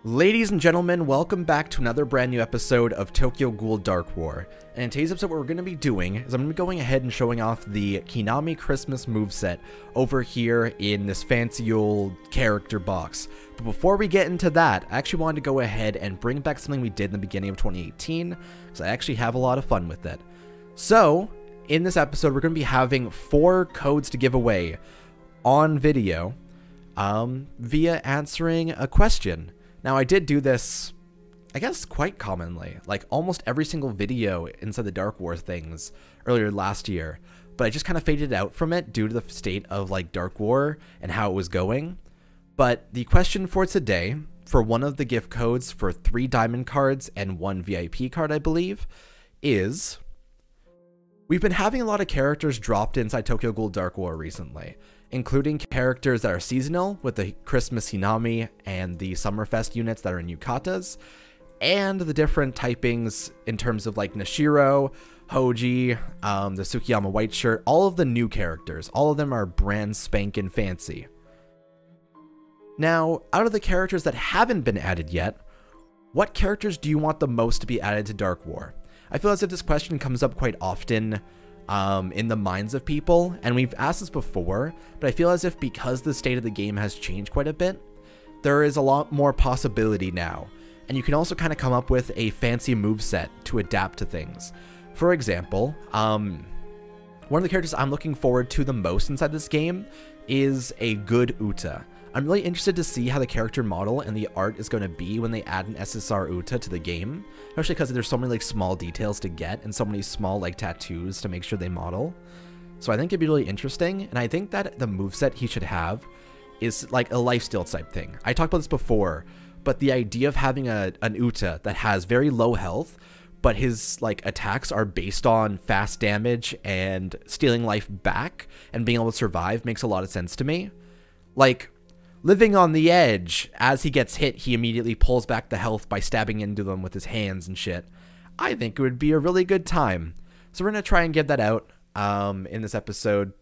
Ladies and gentlemen, welcome back to another brand new episode of Tokyo Ghoul Dark War. And in today's episode, what we're going to be doing is I'm going to be going ahead and showing off the Hinami Christmas moveset over here in this fancy old character box. But before we get into that, I actually wanted to go ahead and bring back something we did in the beginning of 2018, because I actually have a lot of fun with it. So, in this episode, we're going to be having 4 codes to give away on video via answering a question. Now, I did do this, I guess, quite commonly, like almost every single video inside the Dark War things earlier last year, but I just kind of faded out from it due to the state of like Dark War and how it was going. But the question for today, for one of the gift codes for 3 diamond cards and 1 VIP card, I believe, is we've been having a lot of characters dropped inside Tokyo Ghoul Dark War recently, including characters that are seasonal with the Christmas Hinami and the Summerfest units that are in yukatas, and the different typings in terms of like Nashiro, Hoji, the Tsukiyama white shirt, all of the new characters. All of them are brand spankin' fancy. Now, out of the characters that haven't been added yet, what characters do you want the most to be added to Dark War? I feel as if this question comes up quite often in the minds of people, and we've asked this before, but I feel as if because the state of the game has changed quite a bit, there is a lot more possibility now, and you can also kind of come up with a fancy moveset to adapt to things. For example, one of the characters I'm looking forward to the most inside this game is a good Uta. I'm really interested to see how the character model and the art is going to be when they add an SSR Uta to the game, especially because there's so many like small details to get and so many small like tattoos to make sure they model. So I think it'd be really interesting, and I think that the moveset he should have is like a lifesteal type thing. I talked about this before, but the idea of having an Uta that has very low health, but his like attacks are based on fast damage and stealing life back and being able to survive makes a lot of sense to me. Like, living on the edge, as he gets hit, he immediately pulls back the health by stabbing into them with his hands and shit. I think it would be a really good time. So we're going to try and get that out in this episode.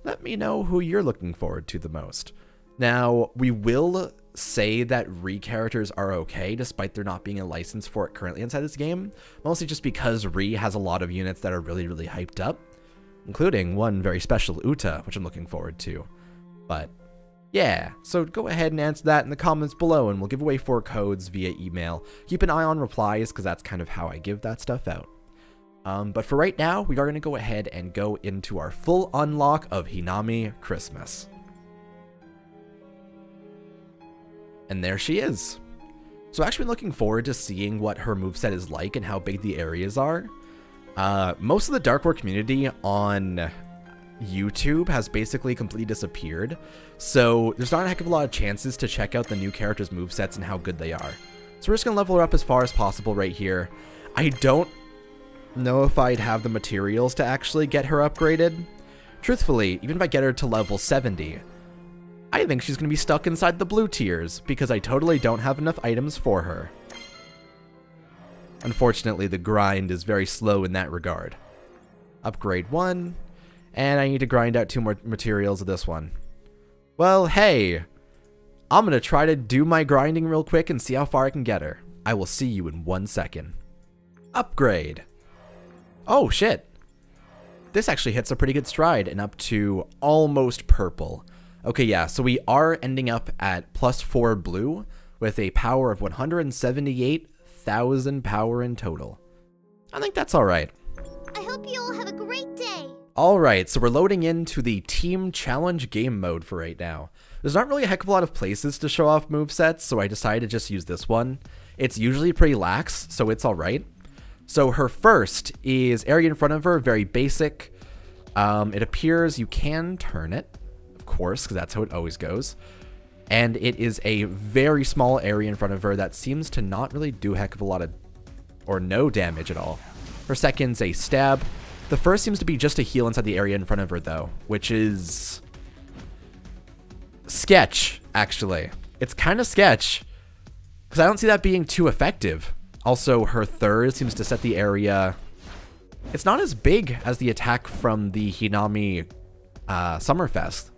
Let me know who you're looking forward to the most. Now, we will say that Re characters are okay, despite there not being a license for it currently inside this game. Mostly just because Re has a lot of units that are really, really hyped up, including one very special Uta, which I'm looking forward to. But yeah, so go ahead and answer that in the comments below, and we'll give away 4 codes via email. Keep an eye on replies, because that's kind of how I give that stuff out. But for right now, we are going to go ahead and go into our full unlock of Hinami Christmas. And there she is. So I've actually been looking forward to seeing what her moveset is like and how big the areas are. Most of the Dark War community on YouTube has basically completely disappeared, so there's not a heck of a lot of chances to check out the new characters' movesets and how good they are. So we're just gonna level her up as far as possible right here. I don't know if I'd have the materials to actually get her upgraded. Truthfully, even if I get her to level 70, I think she's gonna be stuck inside the blue tiers because I totally don't have enough items for her. Unfortunately, the grind is very slow in that regard. Upgrade 1. And I need to grind out 2 more materials of this one. Well, hey, I'm going to try to do my grinding real quick and see how far I can get her. I will see you in 1 second. Upgrade. Oh, shit. This actually hits a pretty good stride and up to almost purple. Okay, yeah, so we are ending up at +4 blue with a power of 178,000 power in total. I think that's all right. I hope you all have a great day. Alright, so we're loading into the Team Challenge game mode for right now. There's not really a heck of a lot of places to show off movesets, so I decided to just use this one. It's usually pretty lax, so it's alright. So her first is area in front of her, very basic. It appears you can turn it, of course, because that's how it always goes. And it is a very small area in front of her that seems to not really do a heck of a lot of, or no damage at all. Her second's a stab. The first seems to be just a heal inside the area in front of her, though, which is sketch, actually. It's kind of sketch, because I don't see that being too effective. Also, her third seems to set the area. It's not as big as the attack from the Hinami Summerfest.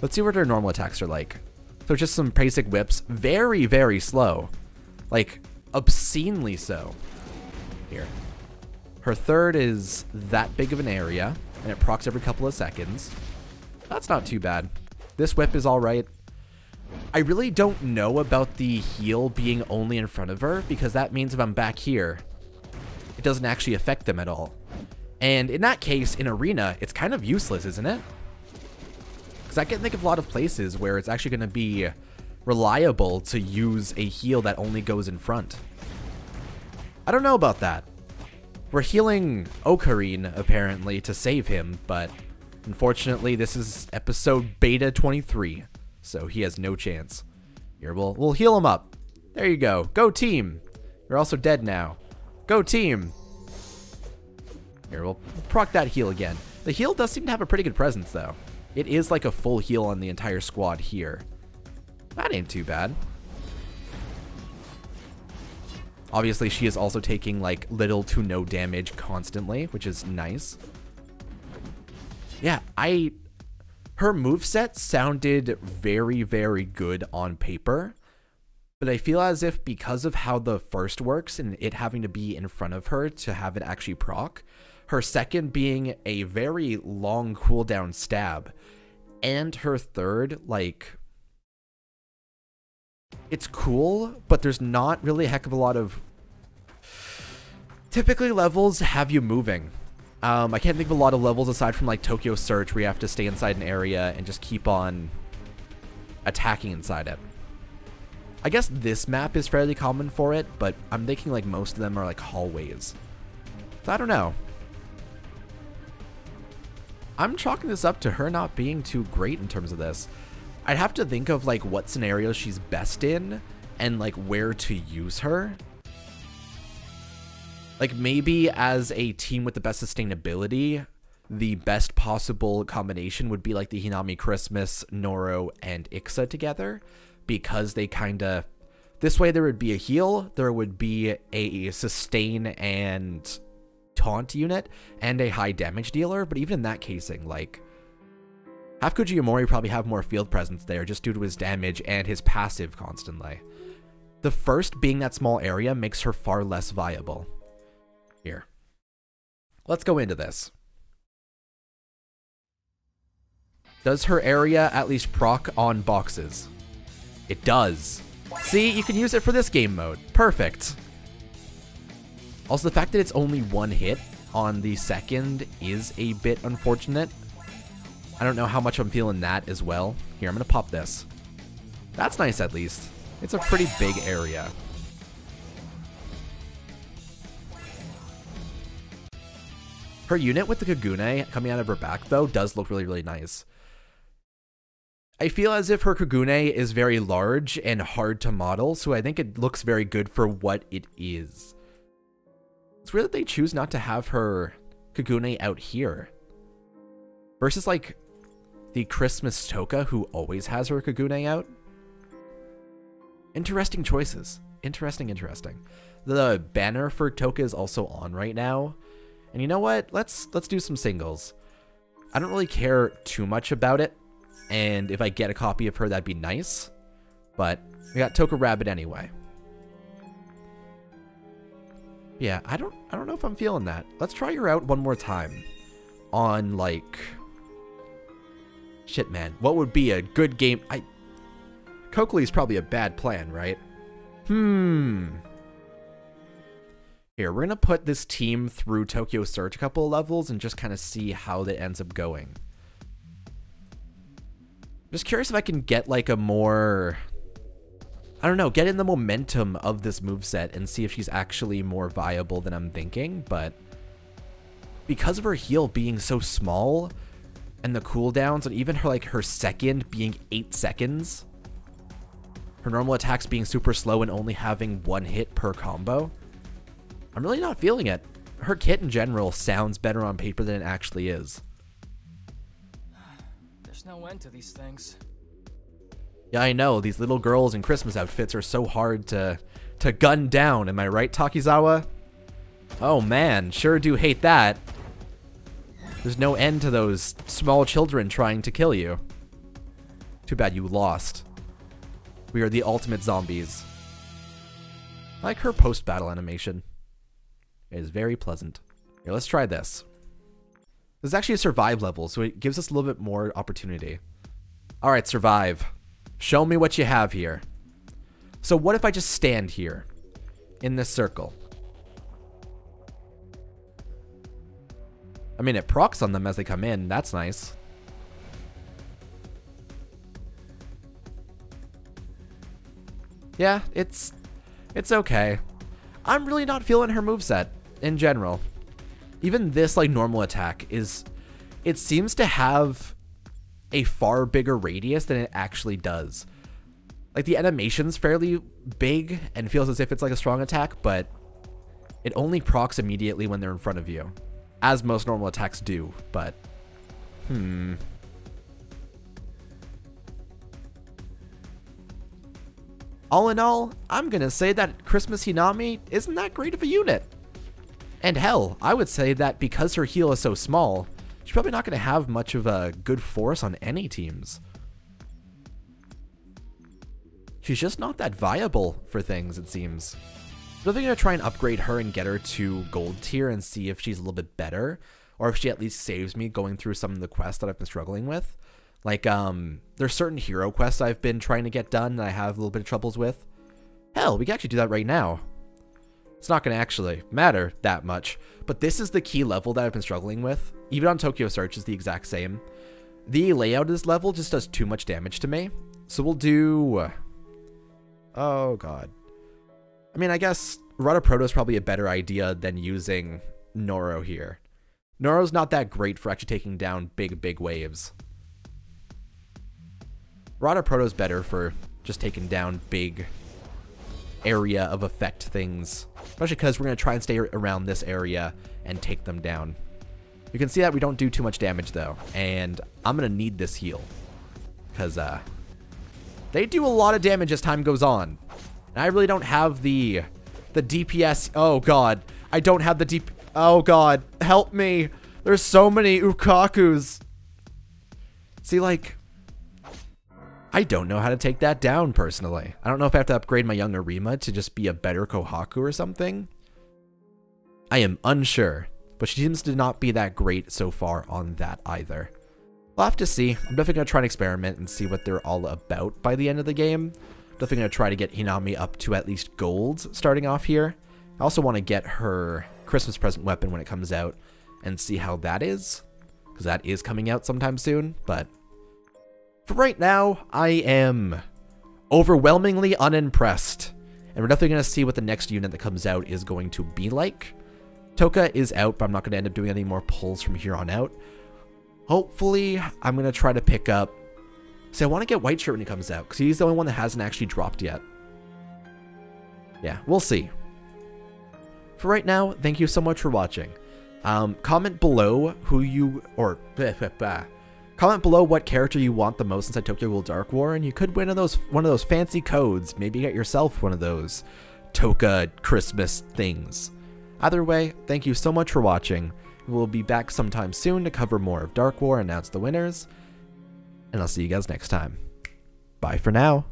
Let's see what her normal attacks are like. So just some basic whips. Very, very slow. Like, obscenely so. Here. Her third is that big of an area, and it procs every couple of seconds. That's not too bad. This whip is alright. I really don't know about the heal being only in front of her, because that means if I'm back here, it doesn't actually affect them at all. And in that case, in Arena, it's kind of useless, isn't it? Because I can think of a lot of places where it's actually going to be reliable to use a heal that only goes in front. I don't know about that. We're healing Ocarine, apparently, to save him, but unfortunately, this is episode beta 23, so he has no chance. Here, we'll heal him up. There you go. Go team. You're also dead now. Go team. Here, we'll proc that heal again. The heal does seem to have a pretty good presence, though. It is like a full heal on the entire squad here. That ain't too bad. Obviously, she is also taking, like, little to no damage constantly, which is nice. Yeah, her moveset sounded very, very good on paper. But I feel as if because of how the first works and it having to be in front of her to have it actually proc, her second being a very long cooldown stab, and her third, like, it's cool, but there's not really a heck of a lot of... Typically, levels have you moving. I can't think of a lot of levels aside from, like, Tokyo Search, where you have to stay inside an area and just keep on attacking inside it. I guess this map is fairly common for it, but I'm thinking, like, most of them are, like, hallways. So I don't know. I'm chalking this up to her not being too great in terms of this. I'd have to think of, like, what scenarios she's best in and, like, where to use her. Like, maybe as a team with the best sustainability, the best possible combination would be, like, the Hinami, Christmas, Noro, and Ixa together. Because they kind of... This way there would be a heal, there would be a sustain and taunt unit, and a high damage dealer. But even in that casing, like... Half Kujiyamori probably have more field presence there just due to his damage and his passive constantly. The first being that small area makes her far less viable. Here. Let's go into this. Does her area at least proc on boxes? It does. See, you can use it for this game mode. Perfect. Also, the fact that it's only one hit on the second is a bit unfortunate. I don't know how much I'm feeling that as well. Here, I'm going to pop this. That's nice, at least. It's a pretty big area. Her unit with the Kagune coming out of her back, though, does look really, really nice. I feel as if her Kagune is very large and hard to model, so I think it looks very good for what it is. It's weird that they choose not to have her Kagune out here. Versus, like, the Christmas Toka, who always has her Kagune out. Interesting choices. Interesting. The banner for Toka is also on right now. And you know what? Let's do some singles. I don't really care too much about it. And if I get a copy of her, that'd be nice. But we got Toka Rabbit anyway. Yeah, I don't know if I'm feeling that. Let's try her out one more time. On, like... Shit, man. What would be a good game? Kokoli's probably a bad plan, right? Here, we're gonna put this team through Tokyo Search a couple of levels and just kind of see how that ends up going. Just curious if I can get like a more, I don't know, get in the momentum of this moveset and see if she's actually more viable than I'm thinking. But because of her heal being so small and the cooldowns and even her like her second being 8 seconds, her normal attacks being super slow and only having 1 hit per combo, I'm really not feeling it. Her kit in general sounds better on paper than it actually is. There's no end to these things. Yeah, I know. These little girls in Christmas outfits are so hard to gun down. Am I right, Takizawa? Oh man, sure do hate that. There's no end to those small children trying to kill you. Too bad you lost. We are the ultimate zombies. I like her post-battle animation. It is very pleasant. Here, let's try this. This is actually a survive level, so it gives us a little bit more opportunity. Alright, survive. Show me what you have here. So what if I just stand here in this circle? I mean, it procs on them as they come in. That's nice. Yeah, it's okay. I'm really not feeling her moveset in general. Even this, like, normal attack is... It seems to have a far bigger radius than it actually does. Like, the animation's fairly big and feels as if it's like a strong attack, but it only procs immediately when they're in front of you. As most normal attacks do, but... All in all, I'm gonna say that Christmas Hinami isn't that great of a unit. And hell, I would say that because her heal is so small, she's probably not gonna have much of a good force on any teams. She's just not that viable for things, it seems. I'm definitely gonna try and upgrade her and get her to gold tier and see if she's a little bit better, or if she at least saves me going through some of the quests that I've been struggling with. Like, there's certain hero quests I've been trying to get done that I have a little bit of troubles with. Hell, we can actually do that right now. It's not going to actually matter that much, but this is the key level that I've been struggling with. Even on Tokyo Search is the exact same. The layout of this level just does too much damage to me. So we'll do... Oh, God. I mean, I guess Rada Proto is probably a better idea than using Noro here. Noro's not that great for actually taking down big waves. Rada Proto's better for just taking down big area of effect things. Especially because we're going to try and stay around this area and take them down. You can see that we don't do too much damage though. And I'm going to need this heal. Because they do a lot of damage as time goes on. And I really don't have the DPS. Oh god. I don't have the DP. Oh god. Help me. There's so many Ukakus. See, like... I don't know how to take that down, personally. I don't know if I have to upgrade my young Arima to just be a better Kohaku or something. I am unsure, but she seems to not be that great so far on that either. We'll have to see. I'm definitely going to try and experiment and see what they're all about by the end of the game. I'm definitely going to try to get Hinami up to at least gold starting off here. I also want to get her Christmas present weapon when it comes out and see how that is, because that is coming out sometime soon, but... For right now, I am overwhelmingly unimpressed. And we're definitely going to see what the next unit that comes out is going to be like. Toka is out, but I'm not going to end up doing any more pulls from here on out. Hopefully, I'm going to try to pick up... See, I want to get White Shirt when he comes out, because he's the only one that hasn't actually dropped yet. Yeah, we'll see. For right now, thank you so much for watching. Comment below who you... or... Comment below what character you want the most inside Tokyo Ghoul Dark War, and you could win one of those fancy codes. Maybe get yourself one of those Toka Christmas things. Either way, thank you so much for watching. We'll be back sometime soon to cover more of Dark War and announce the winners. And I'll see you guys next time. Bye for now.